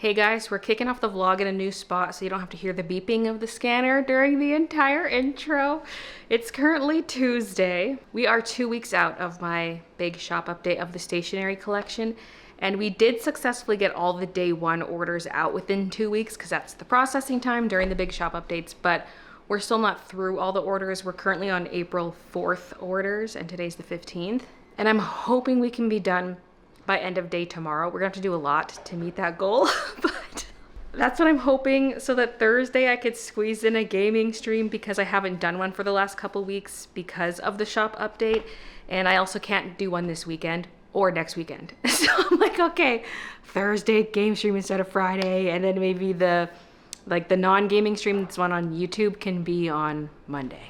Hey guys, we're kicking off the vlog in a new spot so you don't have to hear the beeping of the scanner during the entire intro. It's currently Tuesday. We are 2 weeks out of my big shop update of the stationery collection, and we did successfully get all the day one orders out within 2 weeks because that's the processing time during the big shop updates, but we're still not through all the orders. We're currently on April 4th orders and today's the 15th, and I'm hoping we can be done by end of day tomorrow. We're gonna have to do a lot to meet that goal, but that's what I'm hoping, so that Thursday I could squeeze in a gaming stream because I haven't done one for the last couple weeks because of the shop update, and I also can't do one this weekend or next weekend. So I'm like, okay, Thursday game stream instead of Friday, and then maybe the non-gaming stream that's one on YouTube can be on Monday.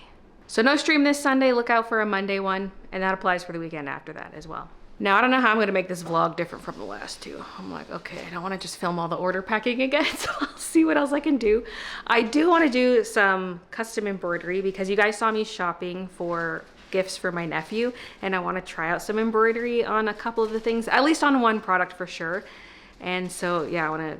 So no stream this Sunday, look out for a Monday one, and that applies for the weekend after that as well. Now, I don't know how I'm gonna make this vlog different from the last two. I'm like, okay, I don't wanna just film all the order packing again, so I'll see what else I can do. I do wanna do some custom embroidery because you guys saw me shopping for gifts for my nephew, and I wanna try out some embroidery on a couple of the things, at least on one product for sure. And so, yeah, I wanna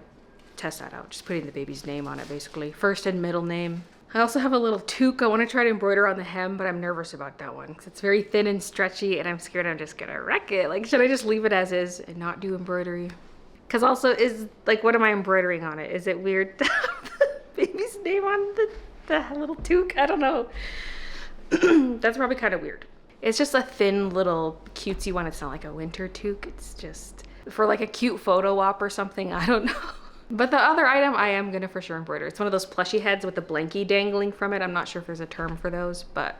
test that out, just putting the baby's name on it, basically. First and middle name. I also have a little toque I want to try to embroider on the hem, but I'm nervous about that one because it's very thin and stretchy, and I'm scared I'm just gonna wreck it. Like, should I just leave it as is and not do embroidery? Because also, what am I embroidering on it? Is it weird to have the baby's name on the little toque? I don't know. That's probably kind of weird. It's just a thin little cutesy one. It's not like a winter toque. It's just for like a cute photo op or something. I don't know. But the other item I am gonna for sure embroider. It's one of those plushy heads with the blankie dangling from it. I'm not sure if there's a term for those, but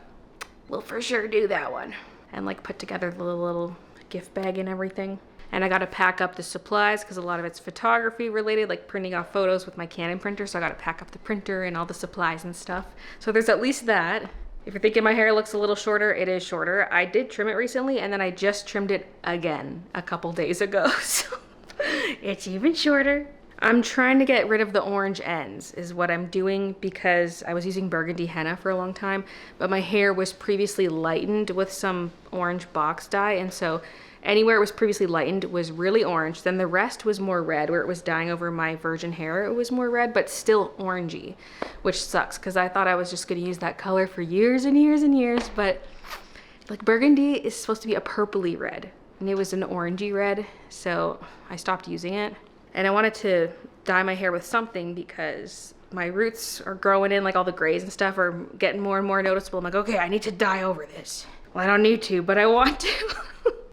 we'll for sure do that one. And like put together the little gift bag and everything. And I gotta pack up the supplies because a lot of it's photography related, like printing off photos with my Canon printer. So I gotta pack up the printer and all the supplies and stuff. So there's at least that. If you're thinking my hair looks a little shorter, it is shorter. I did trim it recently, and then I just trimmed it again a couple days ago. So it's even shorter. I'm trying to get rid of the orange ends is what I'm doing because I was using burgundy henna for a long time, but my hair was previously lightened with some orange box dye, and so anywhere it was previously lightened was really orange. Then the rest was more red. Where it was dyeing over my virgin hair, it was more red, but still orangey, which sucks because I thought I was just gonna use that color for years and years and years, but like burgundy is supposed to be a purpley red, and it was an orangey red, so I stopped using it. And I wanted to dye my hair with something because my roots are growing in, like all the grays and stuff are getting more and more noticeable. I'm like, okay, I need to dye over this. Well, I don't need to, but I want to.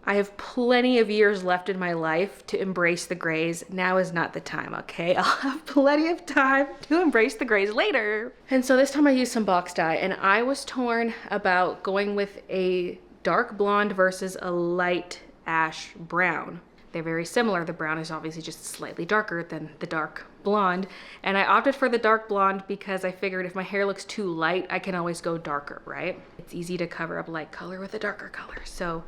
I have plenty of years left in my life to embrace the grays. Now is not the time, okay? I'll have plenty of time to embrace the grays later. And so this time I used some box dye, and I was torn about going with a dark blonde versus a light ash brown. They're very similar. The brown is obviously just slightly darker than the dark blonde. And I opted for the dark blonde because I figured if my hair looks too light, I can always go darker, right? It's easy to cover up light color with a darker color. So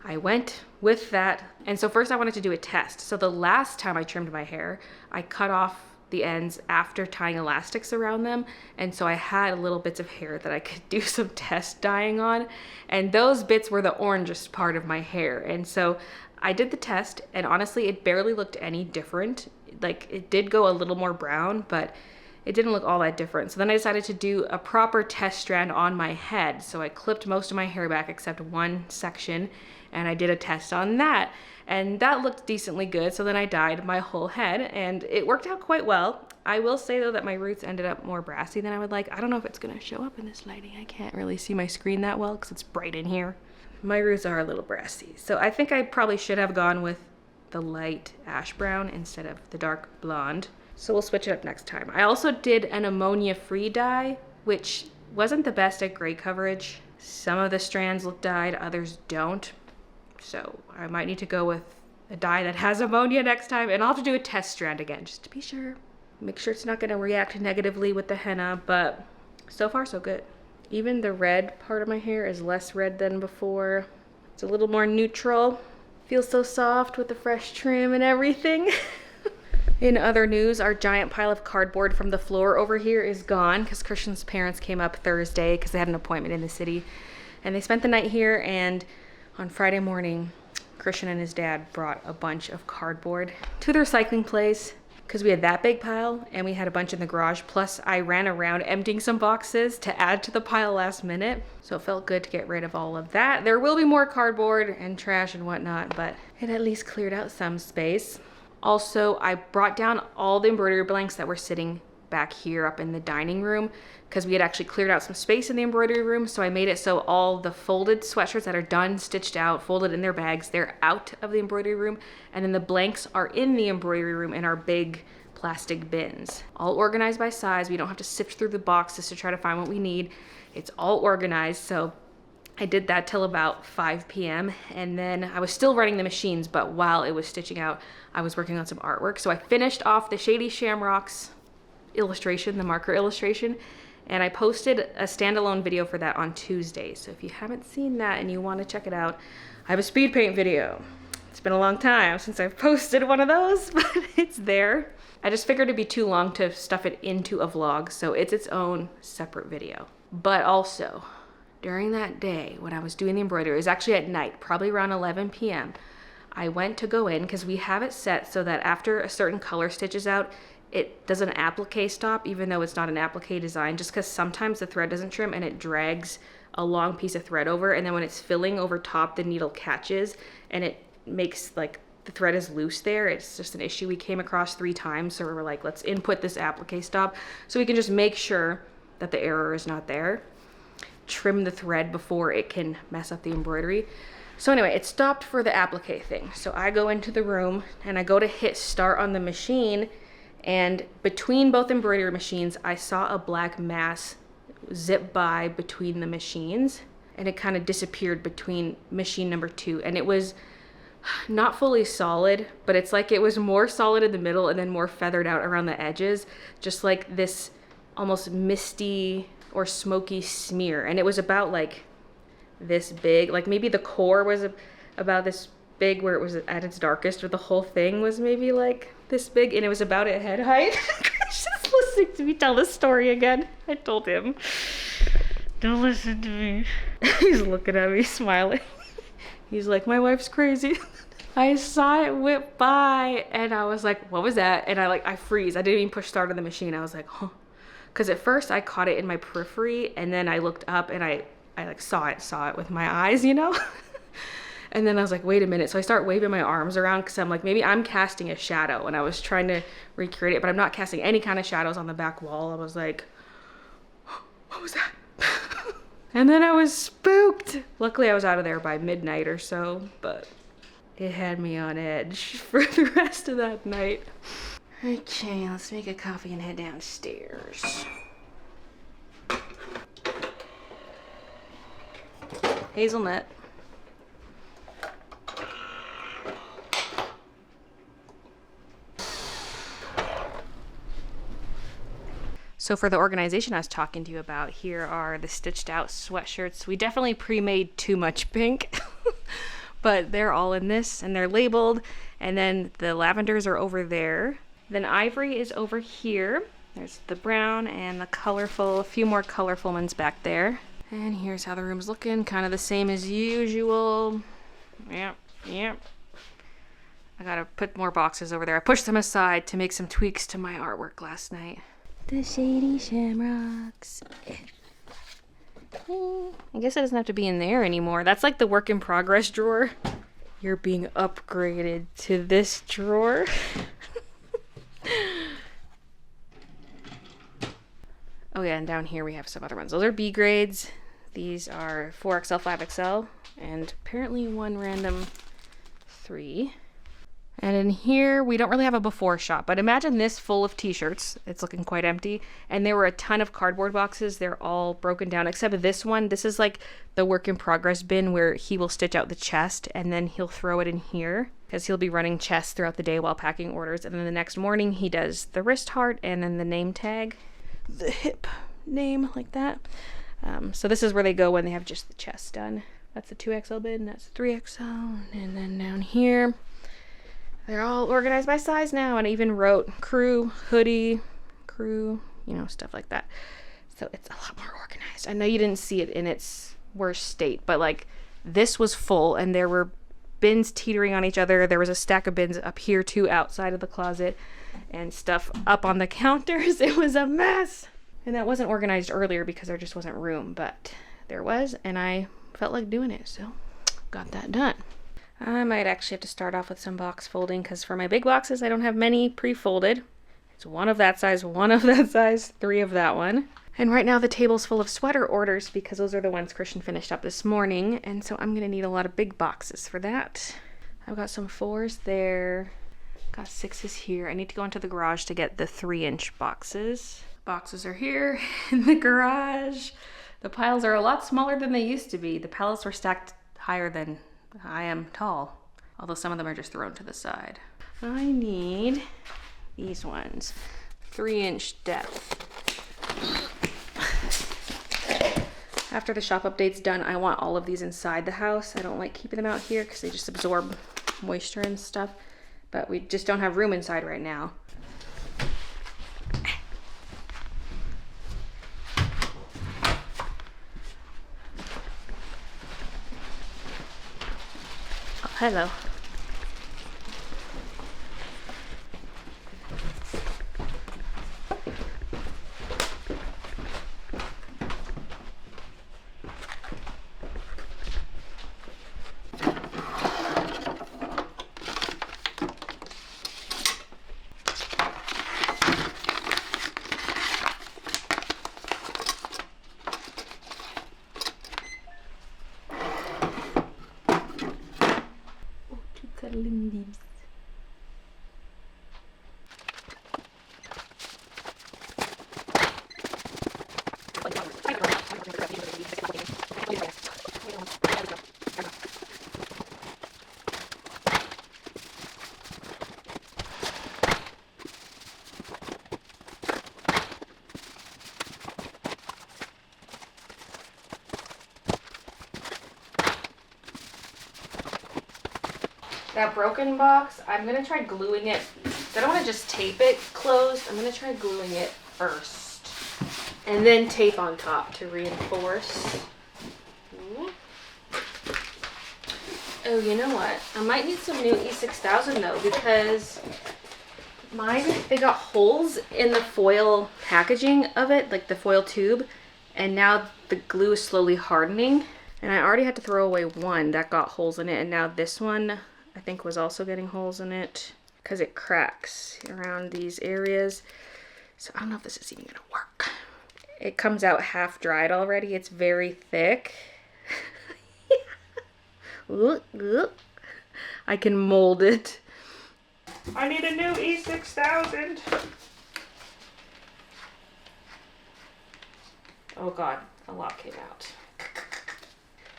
I went with that. And so first I wanted to do a test. So the last time I trimmed my hair, I cut off the ends after tying elastics around them. And so I had little bits of hair that I could do some test dyeing on. And those bits were the orangest part of my hair. And so I did the test, and honestly, it barely looked any different. Like, it did go a little more brown, but it didn't look all that different. So then I decided to do a proper test strand on my head. So I clipped most of my hair back except one section, and I did a test on that. And that looked decently good, so then I dyed my whole head, and it worked out quite well. I will say, though, that my roots ended up more brassy than I would like. I don't know if it's gonna show up in this lighting. I can't really see my screen that well because it's bright in here. My roots are a little brassy. So I think I probably should have gone with the light ash brown instead of the dark blonde. So we'll switch it up next time. I also did an ammonia-free dye, which wasn't the best at gray coverage. Some of the strands look dyed, others don't. So I might need to go with a dye that has ammonia next time, and I'll have to do a test strand again just to be sure. Make sure it's not gonna react negatively with the henna, but so far so good. Even the red part of my hair is less red than before. It's a little more neutral. Feels so soft with the fresh trim and everything. In other news, our giant pile of cardboard from the floor over here is gone because Christian's parents came up Thursday because they had an appointment in the city. And they spent the night here, and on Friday morning, Christian and his dad brought a bunch of cardboard to the recycling place because we had that big pile and we had a bunch in the garage. Plus I ran around emptying some boxes to add to the pile last minute. So it felt good to get rid of all of that. There will be more cardboard and trash and whatnot, but it at least cleared out some space. Also, I brought down all the embroidery blanks that were sitting back here up in the dining room because we had actually cleared out some space in the embroidery room. So I made it so all the folded sweatshirts that are done, stitched out, folded in their bags, they're out of the embroidery room. And then the blanks are in the embroidery room in our big plastic bins, all organized by size. We don't have to sift through the boxes to try to find what we need. It's all organized. So I did that till about 5 p.m. and then I was still running the machines, but while it was stitching out, I was working on some artwork. So I finished off the Shady Shamrocks illustration, the marker illustration, and I posted a standalone video for that on Tuesday. So if you haven't seen that and you want to check it out, I have a speed paint video. It's been a long time since I've posted one of those, but it's there. I just figured it'd be too long to stuff it into a vlog, so it's its own separate video. But also, during that day when I was doing the embroidery, it was actually at night, probably around 11 p.m. I went to go in because we have it set so that after a certain color stitches out, it does an applique stop, even though it's not an applique design, just because sometimes the thread doesn't trim and it drags a long piece of thread over, and then when it's filling over top, the needle catches and it makes like the thread is loose there. It's just an issue we came across 3 times, so we were like, let's input this applique stop so we can just make sure that the error is not there. Trim the thread before it can mess up the embroidery. So anyway, it stopped for the applique thing. So I go into the room and I go to hit start on the machine, and between both embroidery machines, I saw a black mass zip by between the machines, and it kind of disappeared between machine number 2. And it was not fully solid, but it's like it was more solid in the middle and then more feathered out around the edges, just like this almost misty or smoky smear. And it was about like this big, like maybe the core was about this big where it was at its darkest, or the whole thing was maybe like this big, and it was about at head height. Just listening to me tell this story again. I told him, don't listen to me. He's looking at me smiling. He's like, my wife's crazy. I saw it whip by and I was like, what was that? And I freeze. I didn't even push start on the machine. I was like, huh. Because at first I caught it in my periphery, and then I looked up and I like saw it with my eyes, you know? And then I was like, wait a minute. So I start waving my arms around because I'm like, maybe I'm casting a shadow, and I was trying to recreate it, but I'm not casting any kind of shadows on the back wall. I was like, what was that? And then I was spooked. Luckily I was out of there by midnight or so, but it had me on edge for the rest of that night. Okay, let's make a coffee and head downstairs. Hazelnut. So for the organization I was talking to you about, here are the stitched out sweatshirts. We definitely pre-made too much pink, but they're all in this and they're labeled. And then the lavenders are over there. Then ivory is over here. There's the brown and the colorful, a few more colorful ones back there. And here's how the room's looking, kind of the same as usual. Yep. I gotta put more boxes over there. I pushed them aside to make some tweaks to my artwork last night. The Shady Shamrocks. I guess it doesn't have to be in there anymore. That's like the work in progress drawer. You're being upgraded to this drawer. Oh yeah, and down here we have some other ones. Those are B grades. These are 4XL, 5XL, and apparently one random 3. And in here, we don't really have a before shot, but imagine this full of t-shirts. It's looking quite empty. And there were a ton of cardboard boxes. They're all broken down, except this one. This is like the work in progress bin where he will stitch out the chest and then he'll throw it in here because he'll be running chest throughout the day while packing orders. And then the next morning he does the wrist heart and then the name tag, the hip name, like that. So this is where they go when they have just the chest done. That's the 2XL bin, that's the 3XL. And then down here, they're all organized by size now, and I even wrote crew, hoodie, crew, you know, stuff like that. So it's a lot more organized. I know you didn't see it in its worst state, but like this was full and there were bins teetering on each other. There was a stack of bins up here too, outside of the closet, and stuff up on the counters. It was a mess. And that wasn't organized earlier because there just wasn't room, but there was, and I felt like doing it, so got that done. I might actually have to start off with some box folding because for my big boxes, I don't have many pre-folded. It's one of that size, one of that size, 3 of that one. And right now the table's full of sweater orders because those are the ones Christian finished up this morning. And so I'm going to need a lot of big boxes for that. I've got some 4s there. Got 6s here. I need to go into the garage to get the 3-inch boxes. Boxes are here in the garage. The piles are a lot smaller than they used to be. The pallets were stacked higher than I am tall. Although some of them are just thrown to the side. I need these ones. 3-inch depth. After the shop update's done, I want all of these inside the house. I don't like keeping them out here because they just absorb moisture and stuff. But we just don't have room inside right now. Oh, hello. Cuddling leaves. That broken box, I'm going to try gluing it. I don't want to just tape it closed. I'm going to try gluing it first. And then tape on top to reinforce. Ooh. Oh, you know what? I might need some new E6000 though, because mine, they got holes in the foil packaging of it, like the foil tube. And now the glue is slowly hardening. And I already had to throw away one that got holes in it. And now this one, I think, was also getting holes in it because it cracks around these areas. So I don't know if this is even gonna work. It comes out half dried already. It's very thick. Ooh, ooh. I can mold it. I need a new E6000. Oh God, a lot came out.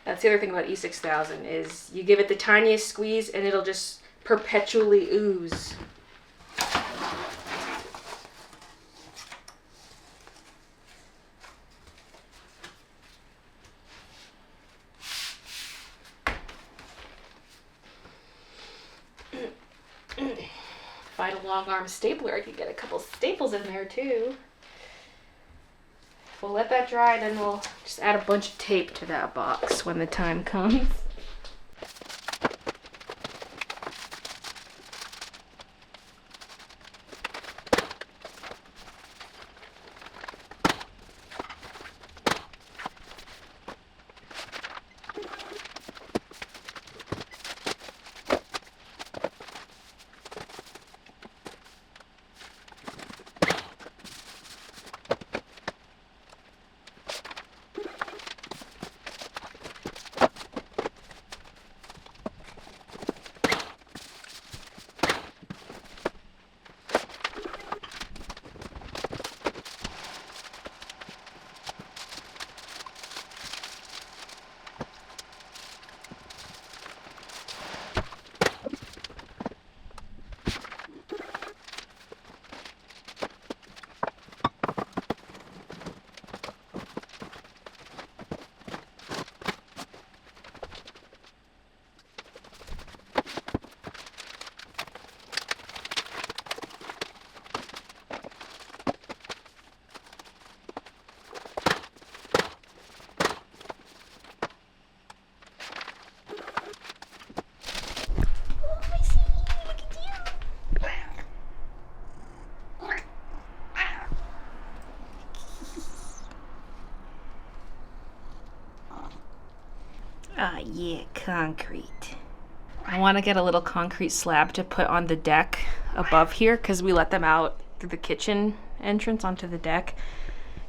That's the other thing about E6000 is you give it the tiniest squeeze and it'll just perpetually ooze. If I had a long arm stapler, I could get a couple staples in there too. We'll let that dry, then we'll just add a bunch of tape to that box when the time comes. yeah, concrete. I want to get a little concrete slab to put on the deck above here because we let them out through the kitchen entrance onto the deck.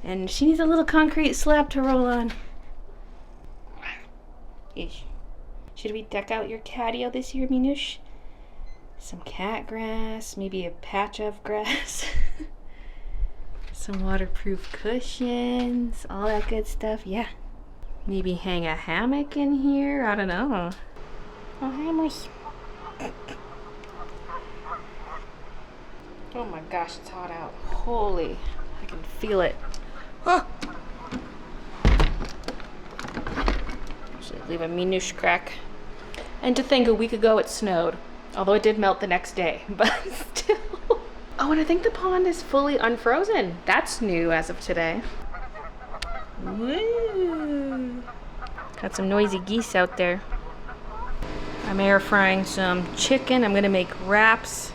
And she needs a little concrete slab to roll on. Ish. Should we deck out your catio this year, Minush? Some cat grass, maybe a patch of grass. Some waterproof cushions, all that good stuff, yeah. Maybe hang a hammock in here, I don't know. Oh, hi, Moose. Oh my gosh, it's hot out. Holy, I can feel it. Oh. Should leave a Minush crack. And to think a week ago it snowed. Although it did melt the next day, but still. Oh, and I think the pond is fully unfrozen. That's new as of today. Woo! Got some noisy geese out there. I'm air frying some chicken. I'm gonna make wraps.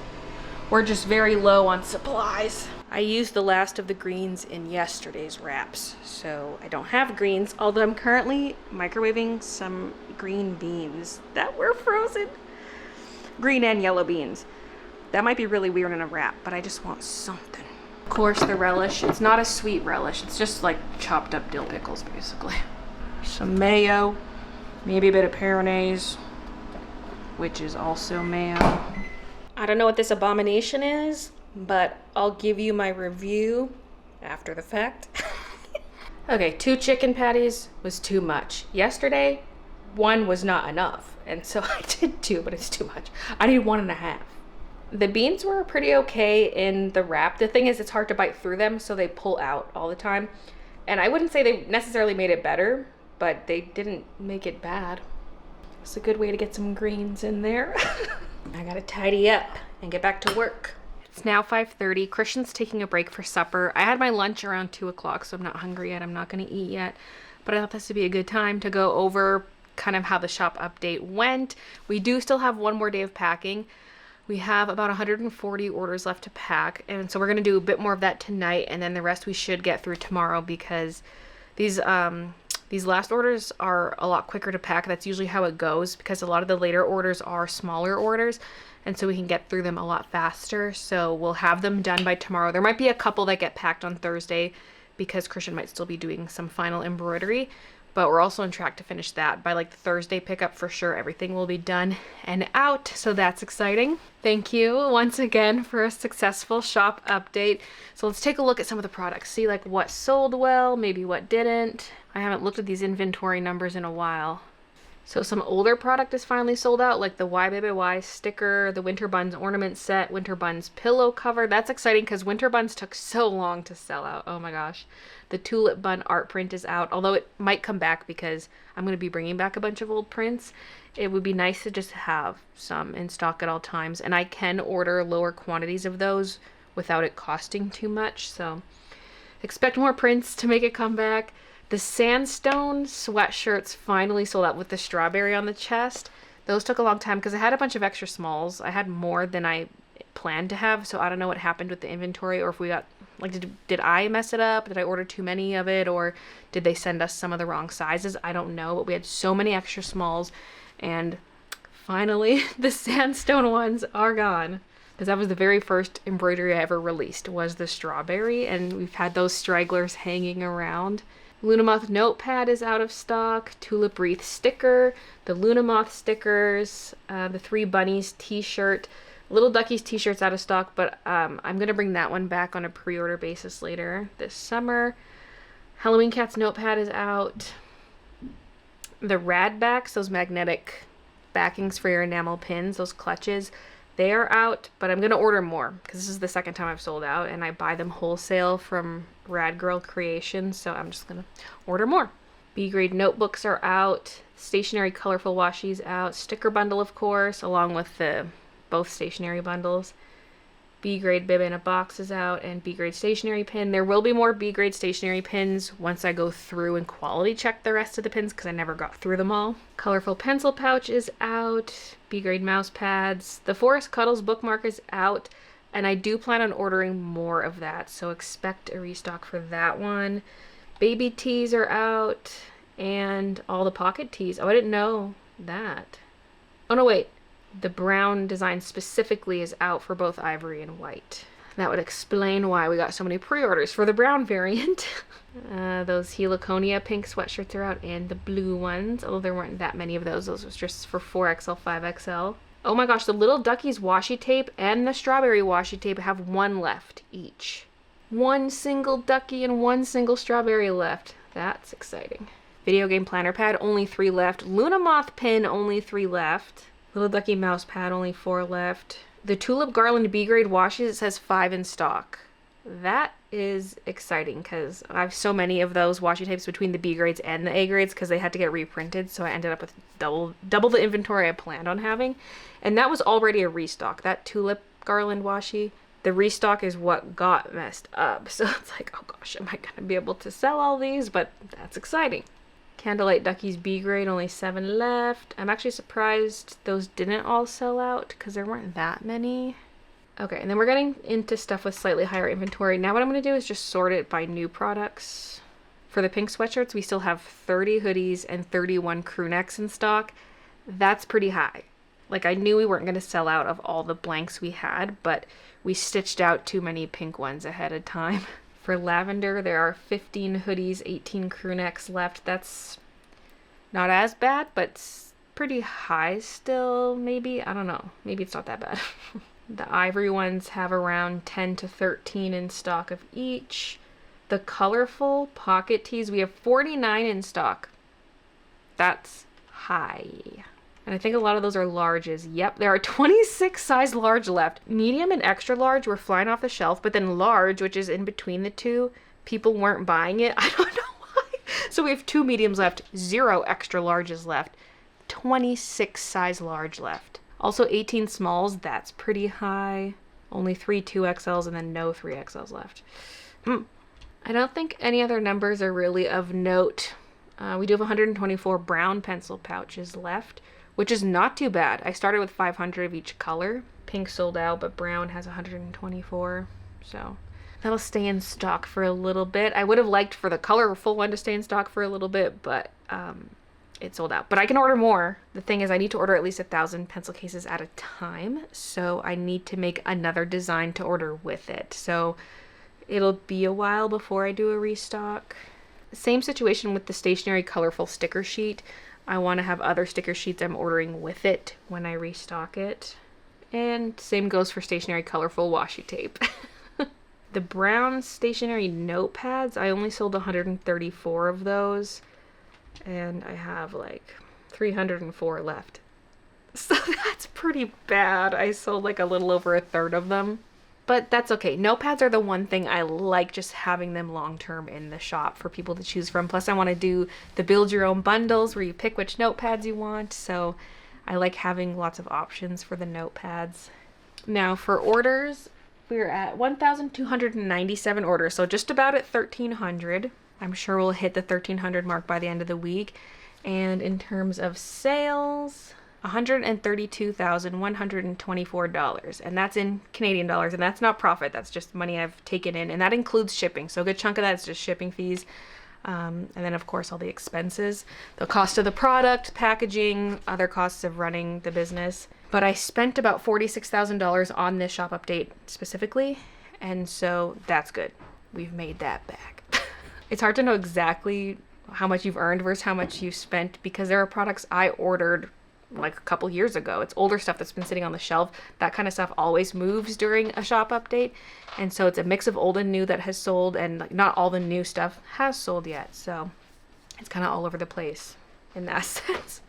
We're just very low on supplies. I used the last of the greens in yesterday's wraps, so I don't have greens, although I'm currently microwaving some green beans that were frozen. Green and yellow beans. That might be really weird in a wrap, but I just want something. Of course, the relish. It's not a sweet relish. It's just like chopped up dill pickles, basically. Some mayo, maybe a bit of Peronaise, which is also mayo. I don't know what this abomination is, but I'll give you my review after the fact. Okay, 2 chicken patties was too much. Yesterday, 1 was not enough, and so I did 2, but it's too much. I need 1.5. The beans were pretty okay in the wrap. The thing is, it's hard to bite through them, so they pull out all the time. And I wouldn't say they necessarily made it better, but they didn't make it bad. It's a good way to get some greens in there. I gotta tidy up and get back to work. It's now 5:30. Christian's taking a break for supper. I had my lunch around 2 o'clock, so I'm not hungry yet. I'm not gonna eat yet. But I thought this would be a good time to go over kind of how the shop update went. We do still have one more day of packing. We have about 140 orders left to pack, and so we're going to do a bit more of that tonight, and then the rest we should get through tomorrow because these last orders are a lot quicker to pack. That's usually how it goes because a lot of the later orders are smaller orders, and so we can get through them a lot faster. So we'll have them done by tomorrow. There might be a couple that get packed on Thursday because Christian might still be doing some final embroidery, but we're also on track to finish that by like the Thursday pickup for sure. Everything will be done and out, so that's exciting. Thank you once again for a successful shop update. So let's take a look at some of the products, see like what sold well, maybe what didn't. I haven't looked at these inventory numbers in a while. So some older product is finally sold out, like the Why Baby Why sticker, the Winter Buns ornament set, Winter Buns pillow cover. That's exciting because Winter Buns took so long to sell out. Oh my gosh. The Tulip Bun art print is out, although it might come back because I'm going to be bringing back a bunch of old prints. It would be nice to just have some in stock at all times, and I can order lower quantities of those without it costing too much, so expect more prints to make a comeback. The Sandstone sweatshirts finally sold out with the strawberry on the chest. Those took a long time because I had a bunch of extra smalls. I had more than I planned to have, so I don't know what happened with the inventory, or if we got, like, did I mess it up? Did I order too many of it, or did they send us some of the wrong sizes? I don't know, but we had so many extra smalls, and finally the Sandstone ones are gone. Because that was the very first embroidery I ever released, was the strawberry, and we've had those stragglers hanging around. Lunamoth notepad is out of stock, Tulip Wreath sticker, the Lunamoth stickers, the 3 Bunnies t-shirt, Little Duckies t-shirts out of stock, but I'm going to bring that one back on a pre-order basis later this summer. Halloween Cat's notepad is out. The Rad backs, those magnetic backings for your enamel pins, those clutches, they are out, but I'm going to order more because this is the second time I've sold out, and I buy them wholesale from Rad Girl Creations, so I'm just going to order more. B-grade notebooks are out. Stationery colorful washi's out. Sticker bundle, of course, along with the both stationery bundles. B-grade bib in a box is out, and B-grade stationery pin. There will be more B-grade stationery pins once I go through and quality check the rest of the pins because I never got through them all. Colorful pencil pouch is out. B-grade mouse pads. The Forest Cuddles bookmark is out, and I do plan on ordering more of that, so expect a restock for that one. Baby tees are out, and all the pocket tees. Oh, I didn't know that. Oh no, wait. The brown design specifically is out for both ivory and white. That would explain why we got so many pre-orders for the brown variant. Those heliconia pink sweatshirts are out, and the blue ones, although there weren't that many of those. Those was just for 4XL, 5XL. Oh my gosh, the little duckies washi tape and the strawberry washi tape have one left each. One single ducky and one single strawberry left. That's exciting. Video game planner pad, only 3 left. Luna moth pin, only 3 left. Little ducky mouse pad, only 4 left. The tulip garland B grade washes, it says 5 in stock. That is exciting because I have so many of those washi tapes between the B grades and the A grades because they had to get reprinted, so I ended up with double the inventory I planned on having. And that was already a restock. That tulip garland washi, the restock is what got messed up. So it's like, oh gosh, am I gonna be able to sell all these? But that's exciting. Candlelight Duckies B grade, only 7 left. I'm actually surprised those didn't all sell out because there weren't that many. Okay, and then we're getting into stuff with slightly higher inventory. Now what I'm going to do is just sort it by new products. For the pink sweatshirts, we still have 30 hoodies and 31 crew necks in stock. That's pretty high. Like, I knew we weren't going to sell out of all the blanks we had, but we stitched out too many pink ones ahead of time. For lavender, there are 15 hoodies, 18 crew necks left. That's not as bad, but pretty high still, maybe. I don't know. Maybe it's not that bad. The ivory ones have around 10 to 13 in stock of each. The colorful pocket tees, we have 49 in stock. That's high. And I think a lot of those are larges. Yep, there are 26 size large left. Medium and extra large were flying off the shelf, but then large, which is in between the two, people weren't buying it. I don't know why. So we have 2 mediums left, 0 extra larges left, 26 size large left. Also 18 smalls, that's pretty high. Only 3 2XLs and then no 3XLs left. I don't think any other numbers are really of note. We do have 124 brown pencil pouches left, which is not too bad. I started with 500 of each color. Pink sold out, but brown has 124. So that'll stay in stock for a little bit. I would have liked for the colorful one to stay in stock for a little bit, but it sold out. But I can order more. The thing is, I need to order at least 1,000 pencil cases at a time, so I need to make another design to order with it. So it'll be a while before I do a restock. Same situation with the stationery colorful sticker sheet. I want to have other sticker sheets I'm ordering with it when I restock it. And same goes for stationery colorful washi tape. The brown stationery notepads, I only sold 134 of those. And I have like 304 left. So that's pretty bad. I sold like a little over 1/3 of them. But that's okay. Notepads are the one thing I like, just having them long term in the shop for people to choose from. Plus I want to do the build your own bundles where you pick which notepads you want. So I like having lots of options for the notepads. Now for orders, we're at 1,297 orders. So just about at 1,300. I'm sure we'll hit the 1,300 mark by the end of the week. And in terms of sales, $132,124. And that's in Canadian dollars. And that's not profit. That's just money I've taken in. And that includes shipping. So a good chunk of that is just shipping fees. And then, of course, all the expenses. The cost of the product, packaging, other costs of running the business. But I spent about $46,000 on this shop update specifically. And so that's good. We've made that back. It's hard to know exactly how much you've earned versus how much you spent because there are products I ordered like a couple years ago. It's older stuff that's been sitting on the shelf. That kind of stuff always moves during a shop update. And so it's a mix of old and new that has sold, and like not all the new stuff has sold yet. So it's kind of all over the place in that sense.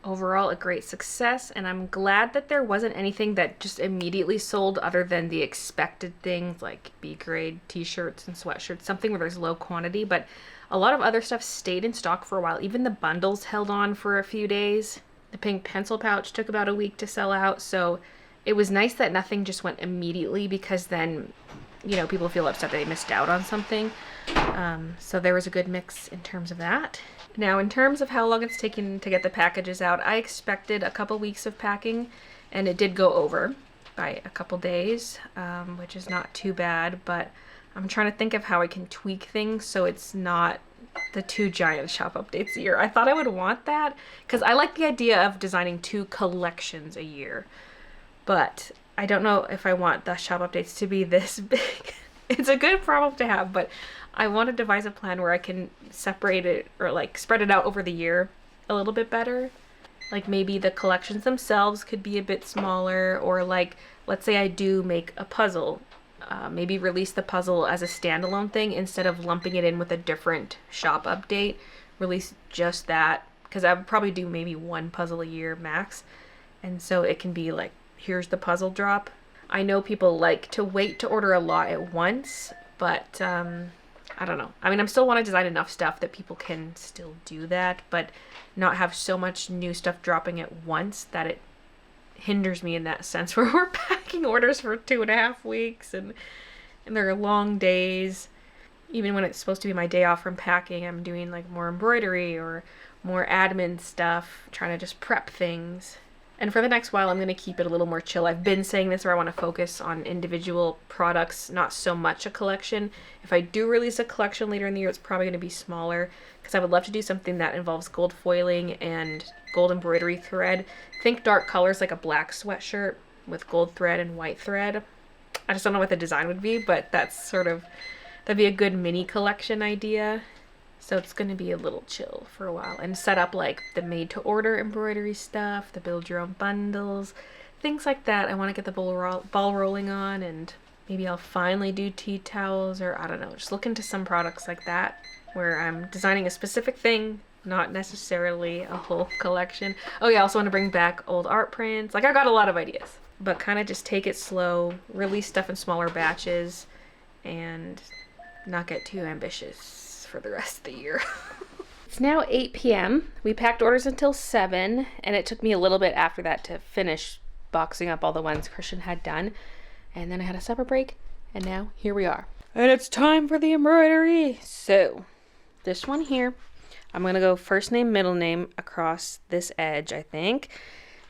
Overall, a great success, and I'm glad that there wasn't anything that just immediately sold other than the expected things like B-grade t-shirts and sweatshirts, something where there's low quantity, but a lot of other stuff stayed in stock for a while. Even the bundles held on for a few days. The pink pencil pouch took about a week to sell out, so it was nice that nothing just went immediately because then, you know, people feel upset that they missed out on something. So there was a good mix in terms of that. Now, in terms of how long it's taken to get the packages out, I expected a couple weeks of packing, and it did go over by a couple days, which is not too bad, but I'm trying to think of how I can tweak things so it's not the 2 giant shop updates a year. I thought I would want that because I like the idea of designing 2 collections a year, but I don't know if I want the shop updates to be this big. It's a good problem to have, but I want to devise a plan where I can separate it or like spread it out over the year a little bit better. Like maybe the collections themselves could be a bit smaller, or like, let's say I do make a puzzle, maybe release the puzzle as a standalone thing instead of lumping it in with a different shop update. Release just that, because I would probably do maybe 1 puzzle a year max. And so it can be like, here's the puzzle drop. I know people like to wait to order a lot at once, but I don't know. I mean, I still want to design enough stuff that people can still do that, but not have so much new stuff dropping at once that it hinders me in that sense, where we're packing orders for 2.5 weeks and there are long days. Even when it's supposed to be my day off from packing, I'm doing like more embroidery or more admin stuff, trying to just prep things. And for the next while, I'm going to keep it a little more chill. I've been saying this, where I want to focus on individual products, not so much a collection. If I do release a collection later in the year, it's probably going to be smaller, because I would love to do something that involves gold foiling and gold embroidery thread. Think dark colors, like a black sweatshirt with gold thread and white thread. I just don't know what the design would be, but that'd be a good mini collection idea. So it's going to be a little chill for a while, and set up like the made-to-order embroidery stuff, the build-your-own bundles, things like that. I want to get the ball rolling on, and maybe I'll finally do tea towels, or I don't know, just look into some products like that where I'm designing a specific thing, not necessarily a whole collection. Oh yeah, I also want to bring back old art prints. Like, I got a lot of ideas, but kind of just take it slow, release stuff in smaller batches, and not get too ambitious for the rest of the year. It's now 8 p.m. We packed orders until 7, and it took me a little bit after that to finish boxing up all the ones Christian had done. And then I had a supper break, and now here we are. And it's time for the embroidery. So, this one here, I'm going to go first name, middle name across this edge, I think.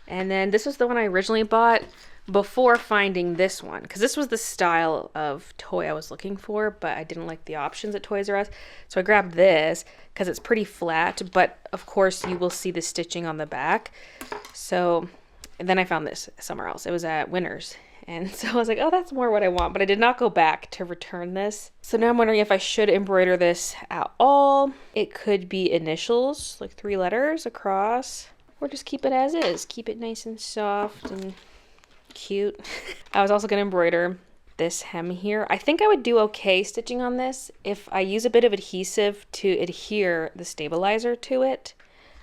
And then this was the one I originally bought before finding this one, because this was the style of toy I was looking for, but I didn't like the options at Toys R Us. So I grabbed this because it's pretty flat, but of course you will see the stitching on the back. So, and then I found this somewhere else. It was at Winners. And so I was like, oh, that's more what I want. But I did not go back to return this. So now I'm wondering if I should embroider this at all. It could be initials, like 3 letters across, or just keep it as is. Keep it nice and soft and cute. I was also going to embroider this hem here. I think I would do okay stitching on this if I use a bit of adhesive to adhere the stabilizer to it.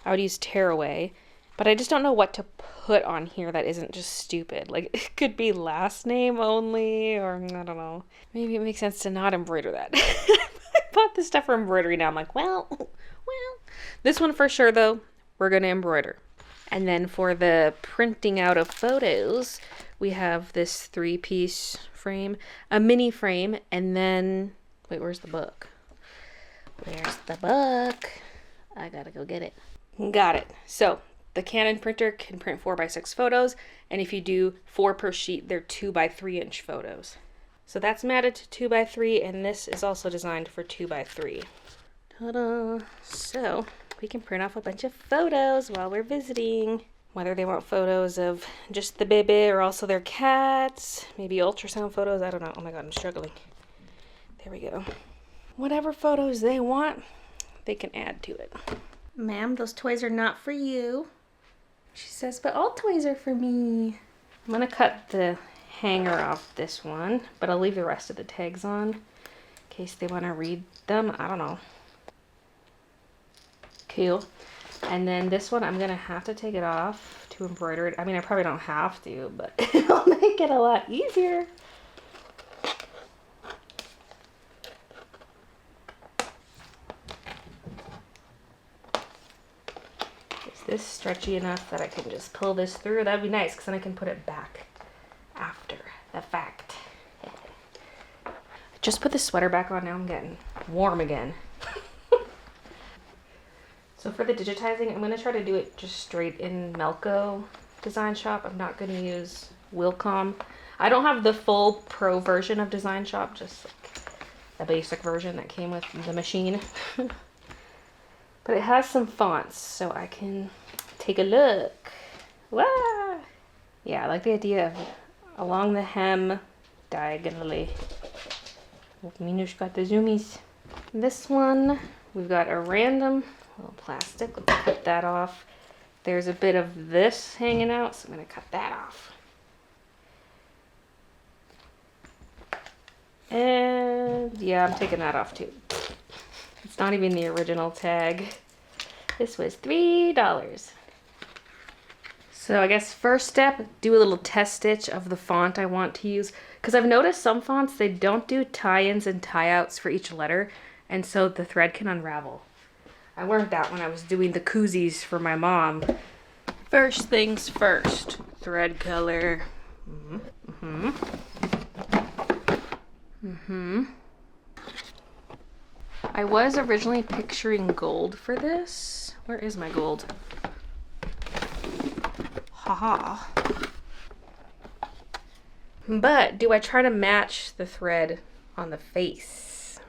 I would use tearaway, but I just don't know what to put on here that isn't just stupid. Like, it could be last name only, or I don't know. Maybe it makes sense to not embroider that. I bought this stuff for embroidery now. I'm like, well, this one for sure though, we're going to embroider. And then for the printing out of photos, we have this 3-piece frame, a mini frame, and then, wait, where's the book? Where's the book? I gotta go get it. Got it. So the Canon printer can print 4x6 photos, and if you do 4 per sheet, they're 2x3 inch photos. So that's matted to 2x3, and this is also designed for 2x3. Ta-da! So we can print off a bunch of photos while we're visiting. Whether they want photos of just the baby or also their cats. Maybe ultrasound photos. I don't know. Oh my god, I'm struggling. There we go. Whatever photos they want, they can add to it. Ma'am, those toys are not for you. She says, but all toys are for me. I'm going to cut the hanger off this one, but I'll leave the rest of the tags on in case they want to read them. I don't know. Cool. And then this one, I'm going to have to take it off to embroider it. I mean, I probably don't have to, but it'll make it a lot easier. Is this stretchy enough that I can just pull this through? That'd be nice, because then I can put it back after the fact. I just put the sweater back on. Now I'm getting warm again. So for the digitizing, I'm going to try to do it just straight in Melco Design Shop. I'm not going to use Wilcom. I don't have the full pro version of Design Shop, just like the basic version that came with the machine. But it has some fonts, so I can take a look. Wow! Yeah, I like the idea of along the hem, diagonally. Minush got the zoomies. This one, we've got a random little plastic. Let's cut that off. There's a bit of this hanging out, so I'm gonna cut that off. And yeah, I'm taking that off too. It's not even the original tag. This was $3. So I guess first step, do a little test stitch of the font I want to use. Because I've noticed some fonts, they don't do tie-ins and tie-outs for each letter. And so the thread can unravel. I learned that when I was doing the koozies for my mom. First things first, thread color. I was originally picturing gold for this. Where is my gold? Haha. But do I try to match the thread on the face?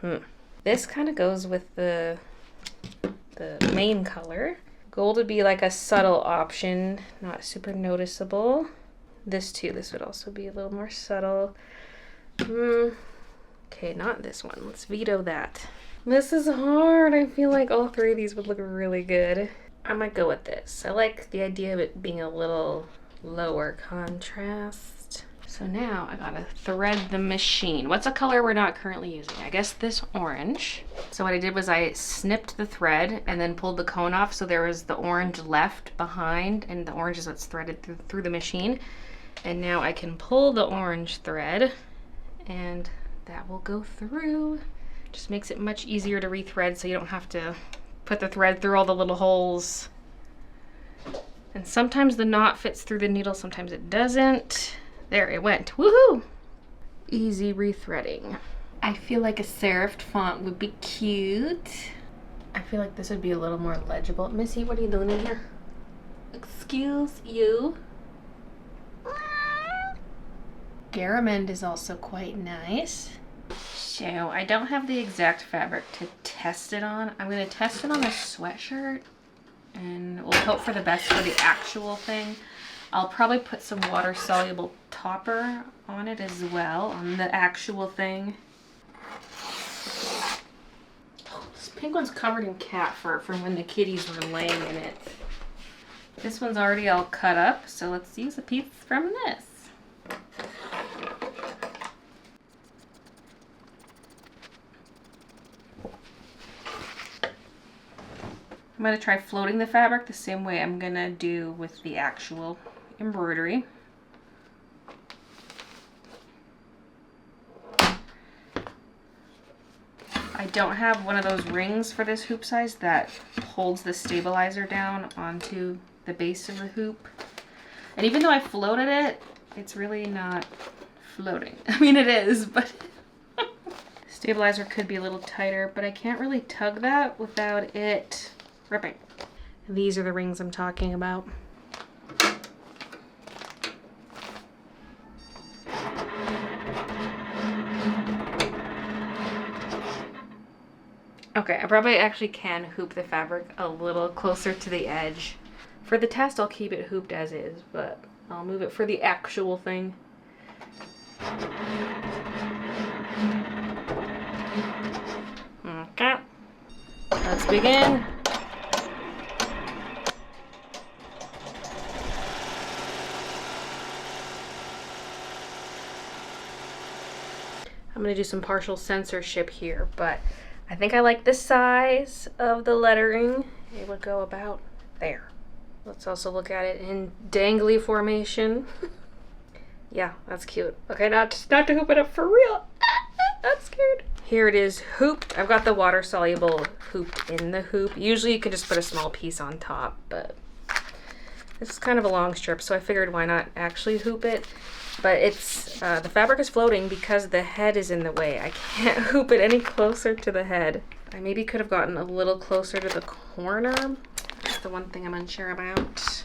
This kind of goes with the main color. Gold would be like a subtle option, not super noticeable. This too, this would also be a little more subtle. Okay, not this one. Let's veto that. This is hard. I feel like all three of these would look really good. I might go with this. I like the idea of it being a little lower contrast. So now I gotta thread the machine. What's a color we're not currently using? I guess this orange. So what I did was I snipped the thread and then pulled the cone off, so there was the orange left behind, and the orange is what's threaded through the machine. And now I can pull the orange thread and that will go through. Just makes it much easier to rethread so you don't have to put the thread through all the little holes. And sometimes the knot fits through the needle, sometimes it doesn't. There it went, woohoo! Easy rethreading. I feel like a serifed font would be cute. I feel like this would be a little more legible. Missy, what are you doing in here? Excuse you. Garamond is also quite nice. So I don't have the exact fabric to test it on. I'm gonna test it on a sweatshirt and we'll hope for the best for the actual thing. I'll probably put some water soluble topper on it as well, on the actual thing. This pink one's covered in cat fur from when the kitties were laying in it. This one's already all cut up, so let's use a piece from this. I'm going to try floating the fabric the same way I'm going to do with the actual embroidery. I don't have one of those rings for this hoop size that holds the stabilizer down onto the base of the hoop. And even though I floated it, it's really not floating. I mean, it is, but stabilizer could be a little tighter, but I can't really tug that without it ripping. These are the rings I'm talking about. Okay, I probably actually can hoop the fabric a little closer to the edge. For the test, I'll keep it hooped as is, but I'll move it for the actual thing. Okay, let's begin. I'm going to do some partial censorship here, but I think I like the size of the lettering. It would go about there. Let's also look at it in dangly formation. Yeah, that's cute. Okay, not to hoop it up for real. I'm scared. Here it is hooped. I've got the water soluble hoop in the hoop. Usually you can just put a small piece on top, but this is kind of a long strip, so I figured why not actually hoop it. But it's, the fabric is floating because the head is in the way. I can't hoop it any closer to the head. I maybe could have gotten a little closer to the corner. That's the one thing I'm unsure about.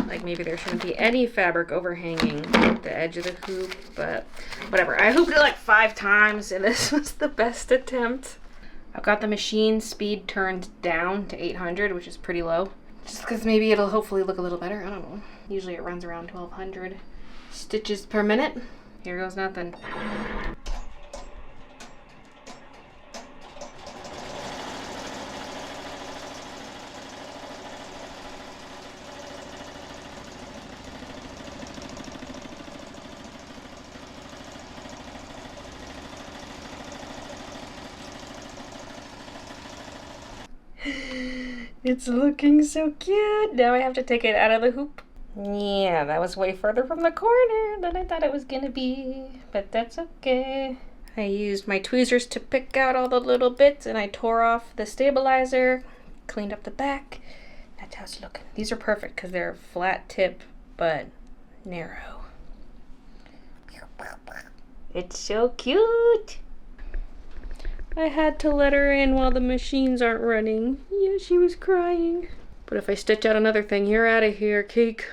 Like maybe there shouldn't be any fabric overhanging the edge of the hoop, but whatever. I hooped it like 5 times and this was the best attempt. I've got the machine speed turned down to 800, which is pretty low. Just because maybe it'll hopefully look a little better. I don't know. Usually it runs around 1200 stitches per minute. Here goes nothing. It's looking so cute. Now I have to take it out of the hoop. Yeah, that was way further from the corner than I thought it was gonna be, but that's okay. I used my tweezers to pick out all the little bits and I tore off the stabilizer, cleaned up the back. That's how it's looking. These are perfect because they're flat tip, but narrow. It's so cute. I had to let her in while the machines aren't running. Yeah, she was crying. But if I stitch out another thing, you're out of here, Cake.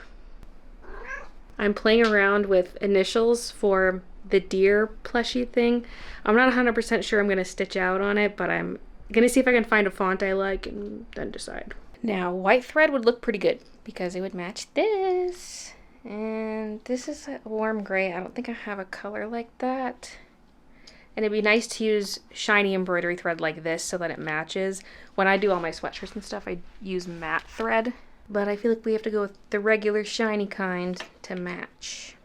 I'm playing around with initials for the deer plushie thing. I'm not 100% sure I'm going to stitch out on it, but I'm going to see if I can find a font I like and then decide. Now, white thread would look pretty good because it would match this. And this is a warm gray. I don't think I have a color like that. And it'd be nice to use shiny embroidery thread like this so that it matches. When I do all my sweatshirts and stuff, I use matte thread. But I feel like we have to go with the regular shiny kind to match.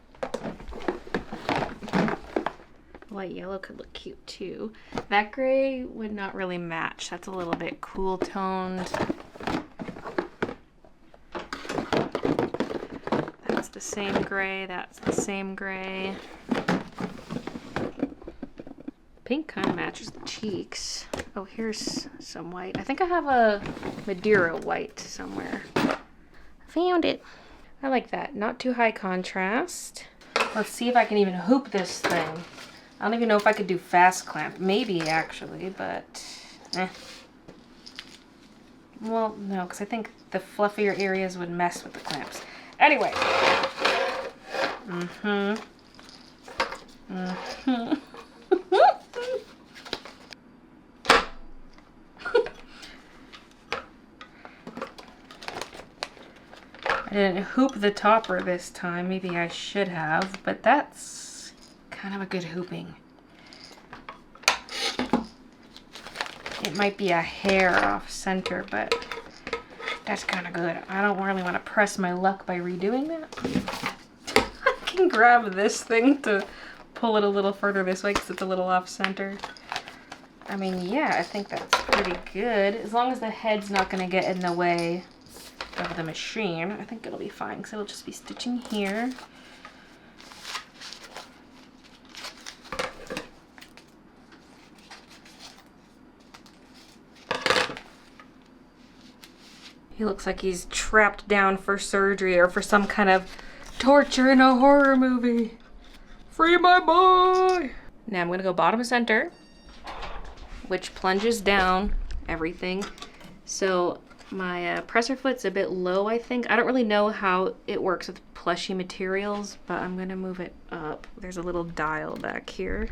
Light yellow could look cute too. That gray would not really match. That's a little bit cool toned. That's the same gray, that's the same gray. Pink kind of matches the cheeks. Oh, here's some white. I think I have a Madeira white somewhere. Found it. I like that. Not too high contrast. Let's see if I can even hoop this thing. I don't even know if I could do fast clamp. Maybe actually, but well, no, because I think the fluffier areas would mess with the clamps. Anyway. I didn't hoop the topper this time. Maybe I should have, but that's kind of a good hooping. It might be a hair off center, but that's kind of good. I don't really want to press my luck by redoing that. I can grab this thing to pull it a little further this way because it's a little off center. I mean, yeah, I think that's pretty good. As long as the head's not going to get in the way of the machine, I think it'll be fine because it'll just be stitching here. He looks like he's trapped down for surgery or for some kind of torture in a horror movie. Free my boy! Now I'm going to go bottom center, which plunges down everything. So my presser foot's a bit low, I think. I don't really know how it works with plushy materials, but I'm going to move it up. There's a little dial back here.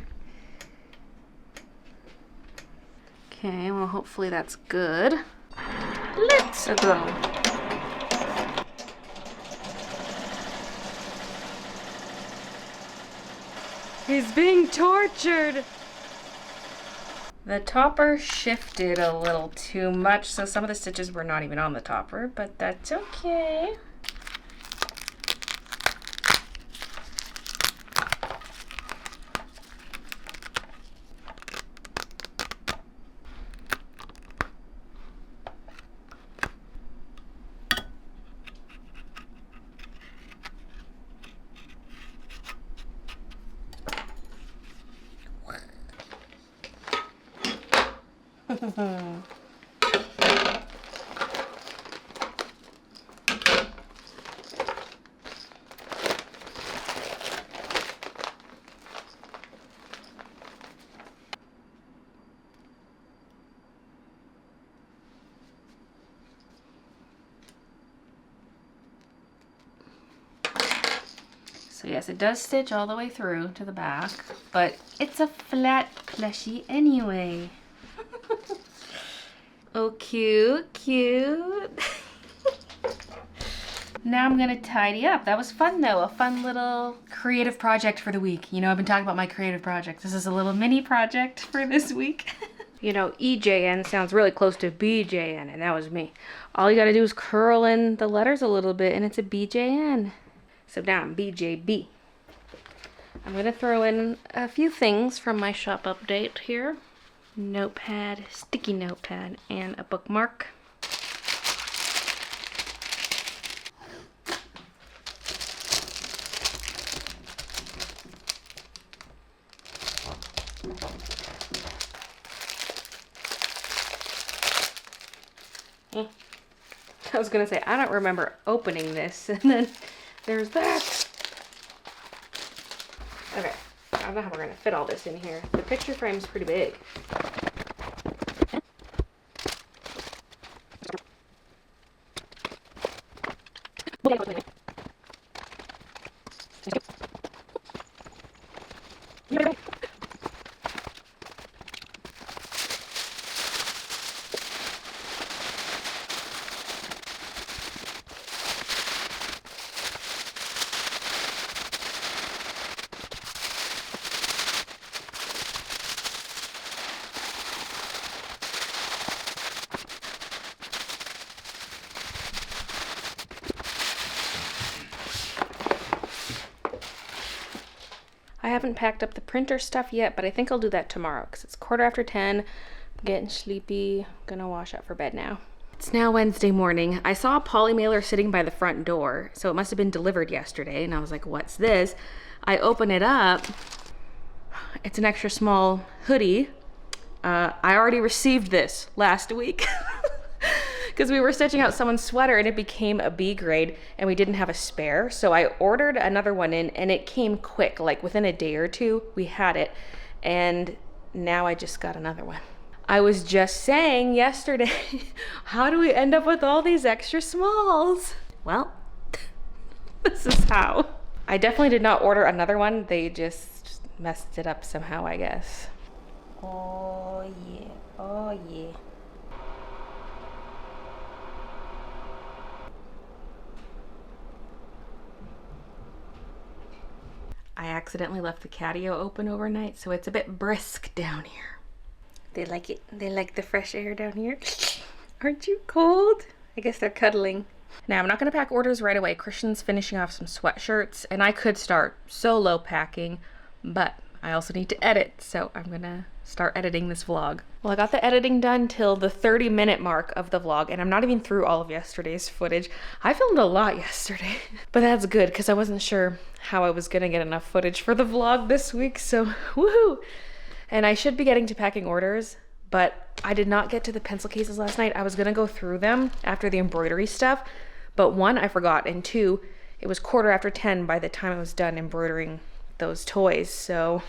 Okay, well, hopefully that's good. Let's go. He's being tortured. The topper shifted a little too much, so some of the stitches were not even on the topper, but that's okay. So yes, it does stitch all the way through to the back, but it's a flat plushie anyway. Oh, cute, cute. Now I'm gonna tidy up. That was fun though, a fun little creative project for the week. You know, I've been talking about my creative projects. This is a little mini project for this week. You know, EJN sounds really close to BJN, and that was me. All you gotta do is curl in the letters a little bit and it's a BJN. So now I'm BJB. I'm gonna throw in a few things from my shop update here. Notepad, sticky notepad, and a bookmark. I was gonna say, I don't remember opening this, and then there's that. Okay, I don't know how we're gonna fit all this in here. The picture frame's pretty big. I haven't packed up the printer stuff yet, but I think I'll do that tomorrow because it's 10:15. I'm getting sleepy. I'm gonna wash up for bed now. It's now Wednesday morning. I saw a poly mailer sitting by the front door, so it must have been delivered yesterday, and I was like, what's this? I open it up. It's an extra small hoodie. I already received this last week. Because we were stitching out someone's sweater and it became a B grade and we didn't have a spare. So I ordered another one in and it came quick, like within a day or two we had it. And now I just got another one. I was just saying yesterday, how do we end up with all these extra smalls? Well, this is how. I definitely did not order another one. They just messed it up somehow, I guess. Oh yeah, oh yeah. I accidentally left the catio open overnight, so it's a bit brisk down here. They like it. They like the fresh air down here. Aren't you cold? I guess they're cuddling. Now, I'm not going to pack orders right away. Christian's finishing off some sweatshirts, and I could start solo packing, but I also need to edit, so I'm going to start editing this vlog. Well, I got the editing done till the 30-minute mark of the vlog, and I'm not even through all of yesterday's footage. I filmed a lot yesterday, but that's good because I wasn't sure how I was gonna get enough footage for the vlog this week, so woohoo! And I should be getting to packing orders, but I did not get to the pencil cases last night. I was gonna go through them after the embroidery stuff, but one, I forgot, and two, it was 10:15 by the time I was done embroidering those toys, so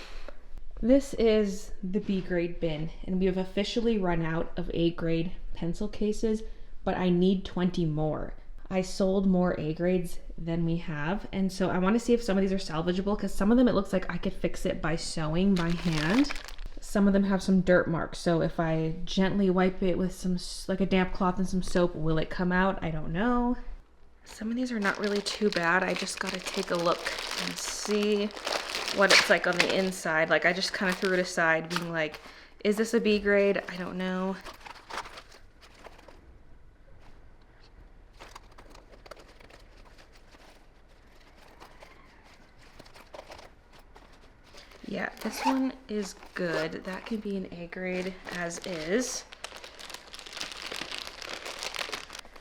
this is the B grade bin, and we have officially run out of A grade pencil cases, but I need 20 more. I sold more A grades than we have, and so I want to see if some of these are salvageable, because some of them it looks like I could fix it by sewing by hand. Some of them have some dirt marks, so if I gently wipe it with some, like a damp cloth and some soap, will it come out? I don't know. Some of these are not really too bad. I just gotta take a look and see what it's like on the inside. Like, I just kind of threw it aside being like, is this a B grade? I don't know. Yeah, this one is good. That can be an A grade as is.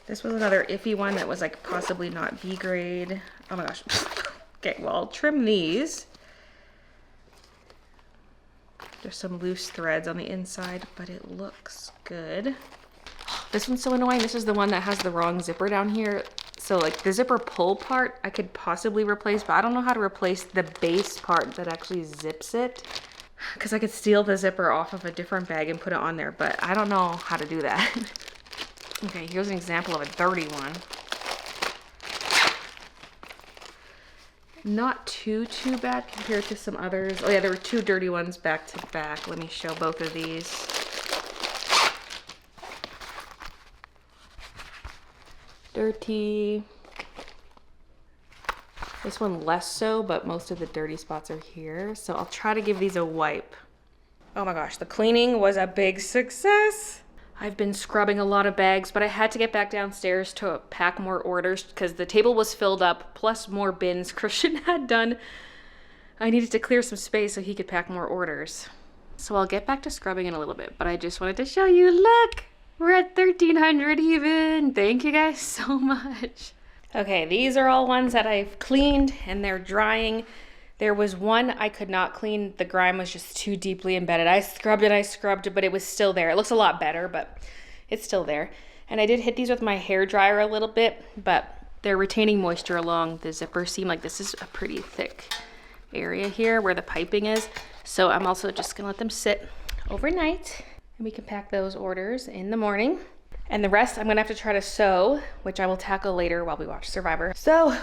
This was another iffy one that was like possibly not B grade. Oh my gosh. Okay, well, I'll trim these. There's some loose threads on the inside, but it looks good. This one's so annoying. This is the one that has the wrong zipper down here. So like the zipper pull part I could possibly replace, but I don't know how to replace the base part that actually zips it. Because I could steal the zipper off of a different bag and put it on there, but I don't know how to do that. Okay, here's an example of a dirty one. Not too bad compared to some others. Oh yeah, there were two dirty ones back to back. Let me show both of these. dirty. This one less so, but most of the dirty spots are here. So I'll try to give these a wipe. Oh my gosh, the cleaning was a big success. I've been scrubbing a lot of bags, but I had to get back downstairs to pack more orders because the table was filled up, plus more bins Christian had done. I needed to clear some space so he could pack more orders. So I'll get back to scrubbing in a little bit, but I just wanted to show you, look, we're at 1,300 even. Thank you guys so much. Okay, these are all ones that I've cleaned and they're drying. There was one I could not clean. The grime was just too deeply embedded. I scrubbed it, but it was still there. It looks a lot better, but it's still there. And I did hit these with my hair dryer a little bit, but they're retaining moisture along the zipper seam. Like, this is a pretty thick area here where the piping is. So I'm also just gonna let them sit overnight and we can pack those orders in the morning. And the rest I'm gonna have to try to sew, which I will tackle later while we watch Survivor. So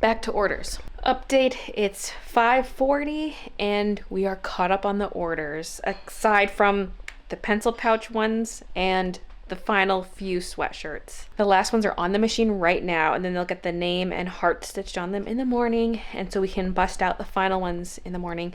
back to orders. Update, it's 5:40 and we are caught up on the orders, aside from the pencil pouch ones and the final few sweatshirts. The last ones are on the machine right now, and then they'll get the name and heart stitched on them in the morning, and so we can bust out the final ones in the morning.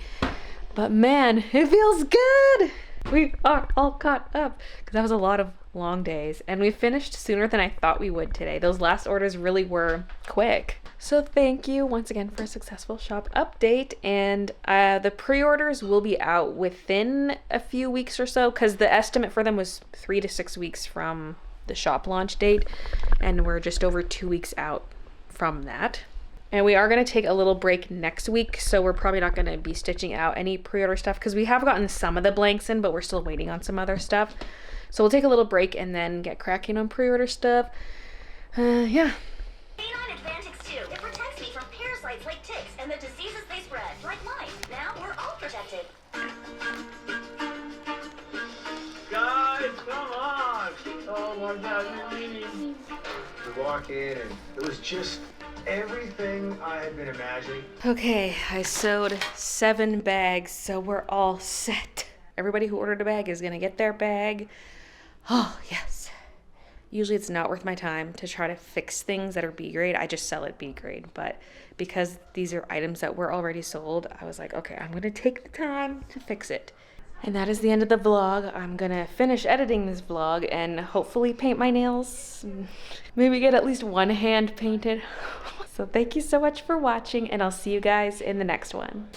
But man, it feels good! We are all caught up, because that was a lot of long days, and we finished sooner than I thought we would today. Those last orders really were quick. So thank you once again for a successful shop update, and the pre-orders will be out within a few weeks or so, because the estimate for them was 3 to 6 weeks from the shop launch date, and we're just over 2 weeks out from that. And we are going to take a little break next week, so we're probably not going to be stitching out any pre-order stuff, because we have gotten some of the blanks in, but we're still waiting on some other stuff. So we'll take a little break and then get cracking on pre-order stuff. Yeah. It protects me from parasites like ticks and the diseases they spread, like mine. Now we're all protected. Guys, come on! Oh my God, you're leaving. We walk in and it was just everything I had been imagining. Okay, I sewed 7 bags, so we're all set. Everybody who ordered a bag is gonna get their bag. Oh, yes. Usually it's not worth my time to try to fix things that are B grade. I just sell at B grade. But because these are items that were already sold, I was like, okay, I'm going to take the time to fix it. And that is the end of the vlog. I'm going to finish editing this vlog and hopefully paint my nails. Maybe get at least one hand painted. So thank you so much for watching, and I'll see you guys in the next one.